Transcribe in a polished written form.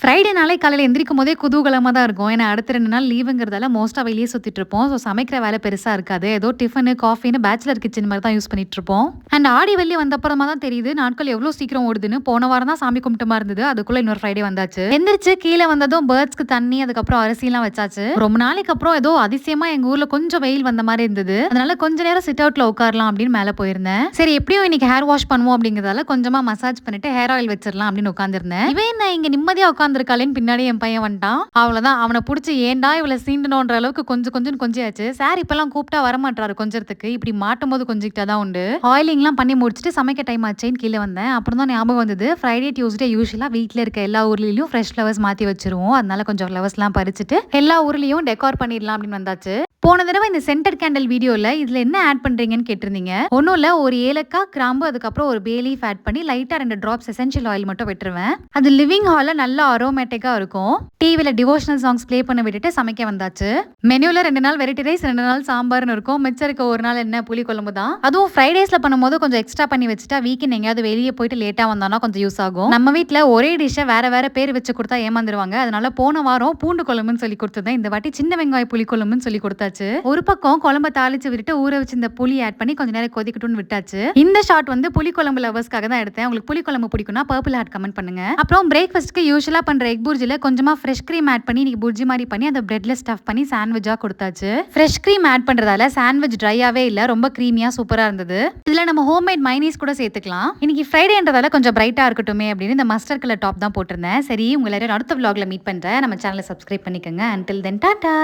Friday நாளே காலையில எந்திரிக்கும் போதே குதூகலமா தான் இருக்கும். ஏன்னா அடுத்த 2 நாள் லீவுங்கிறதால மோஸ்ட்டா வெளியே சுத்திட்டு இருப்போம். ஸோ சமைக்கிற வேலை பெருசா இருக்காது. ஏதோ டிஃபனு, காஃபின்னு பேச்சுலர் கிச்சன் மாரி தான் யூஸ் பண்ணிட்டு இருப்போம். அண்ட் ஆடி வெள்ளி வந்த அப்புறமா தான் தெரியுது நாட்கள் எவ்வளோ சீக்கிரம் ஓடுதுன்னு. போன வாரம் தான் சாமி கும்பிட்ட மாரி இருந்தது. அதுக்குள்ள இன்னொரு ஃப்ரைடே வந்தாச்சு. எந்திரிச்சு கீழே வந்ததும் பேர்ட்ஸ்க்கு தண்ணி, அதுக்கப்புறம் அரிசிலாம் வச்சாச்சு. ரொம்ப நாளைக்கு அப்புறம் ஏதோ அதிசயமா எங்க ஊர்ல கொஞ்சம் வெயில் வந்த மாதிரி இருந்தது. அதனால கொஞ்ச நேரம் சிட் அவுட்ல உட்காரலாம் அப்படின்னு மேல போயிருந்தேன். சரி எப்படியும் இன்னைக்கு ஹேர் வாஷ் பண்ணுவோம் அப்படிங்கிறதால கொஞ்சமா மசாஜ் பண்ணிட்டு ஹேர் ஆயில் வச்சிடலாம் அப்படின்னு உட்காந்துருந்தேன். இவன் என்ன இங்க நிம்மதியா உட்காந்துருக்காளேன்னு பின்னாடி என் பையன் வந்துட்டான். அவ்வளவுதான், அவனை பிடிச்சி ஏன்டா இவளை சீண்டணுன்ற அளவுக்கு கொஞ்சம் கொஞ்சியாச்சு. சார் இப்பெல்லாம் கூப்பிட்டா வரமாட்டாரு கொஞ்சத்துக்கு. இப்படி மாட்டும் போது கொஞ்சிக்கிட்டா தான் உண்டு. ஆயிலிங்லாம் பண்ணி முடிச்சுட்டு சமைக்க டைம் ஆச்சேன்னு கீழே வந்தேன். அப்புறம் தான் ஞாபகம் வந்தது, ஃப்ரைடே டியூஸ்டே யூஸ்வலா வீட்டில் இருக்க எல்லா ஊர்லயும் ஃப்ரெஷ் ஃப்ளவர்ஸ் மாத்தி வச்சிருவோம். அதனால கொஞ்சம் ஃப்ளவர்ஸ்லாம் பறிச்சுட்டு எல்லா ஊர்லயும் டெக்கார் பண்ணிடலாம் அப்படின்னு வந்தாச்சு. போன தடவை இந்த சென்டர் கேண்டல் வீடியோல இதுல என்ன ஆட் பண்றீங்கன்னு கேட்டிருந்தீங்க. ஒன்னும் இல்ல, ஒரு ஏலக்காய், கிராம்பு, அதுக்கப்புறம் ஒரு பே லீஃப் ஆட் பண்ணி லைட்டா 2 டிராப்ஸ் எசென்ஷியல் ஆயில் மட்டும் விட்டுருவேன். அது லிவிங் ஹால்ல நல்ல அரோமேட்டிக்கா இருக்கும். டிவில டிவோஷனல் சாங்ஸ் ப்ளே பண்ண விட்டுட்டு சமைக்க வந்தாச்சு. மெனுல 2 நாள் வெரைட்டி ரைஸ், 2 நாள் சாம்பார்னு இருக்கும். மிச்சம் இருக்க ஒரு நாள் என்ன புளி குழம்பு தான். அதுவும் ஃப்ரைடேஸ்ல பண்ணும்போது கொஞ்சம் எக்ஸ்ட்ரா பண்ணி வச்சுட்டா வீக்கெண்ட் எங்கேயாவது வெளியே போயிட்டு லேட்டா வந்தோம்னா கொஞ்சம் யூஸ் ஆகும். நம்ம வீட்டுல ஒரே டிஷ்ஷை வேற வேற பேர் வச்சு கொடுத்தா ஏமாந்துருவாங்க. அதனால போன வாரம் பூண்டு குழம்புன்னு சொல்லி கொடுத்தேன். இந்த வாட்டி சின்ன வெங்காய புளி குழம்புன்னு சொல்லி கொடுத்தாச்சு. ஒரு பக்கம் குழம்பு தாளிச்சு விட்டுட்டு ஊற வச்சு இந்த புளி ஆட் பண்ணி கொஞ்ச நேரம் கொதிக்கட்டும்னு விட்டாச்சு. இந்த ஷாட் வந்து புளி குழம்பு லவர்ஸ்க்காக தான் எடுத்தேன். உங்களுக்கு புளி குழம்பு பிடிக்கும்னா பர்பிள் ஹார்ட் கமெண்ட் பண்ணுங்க. அப்புறம் பிரேக்ஃபாஸ்ட்க்கு யூஷுவலா பண்ற எக் புர்ஜில கொஞ்சமா ஃப்ரெஷ் கிரீம் ஆட் பண்ணி இன்னைக்கு புர்ஜி மாதிரி பண்ணி அந்த பிரெட்ல ஸ்டஃப் பண்ணி சாண்ட்விச்சா கொடுத்தாச்சு. ஃப்ரெஷ் கிரீம் ஆட் பண்றதால சாண்ட்விச் ட்ரையாவே இல்ல, ரொம்ப கிரீமியா சூப்பரா இருந்தது. இதுல நம்ம ஹோம்மேட் மைனீஸ் கூட சேர்த்துக்கலாம். இன்னைக்கு ஃப்ரைடேன்றதால கொஞ்சம் பிரைட்டா இருக்கட்டுமே அப்படின்னு இந்த மஸ்டர்ட் கலர் டாப் தான் போட்டிருந்தேன். சரி, உங்களை அடுத்த vlogல மீட் பண்றேன். நம்ம சேனலை சப்ஸ்கிரைப் பண்ணிக்கோங்க. until then Tata.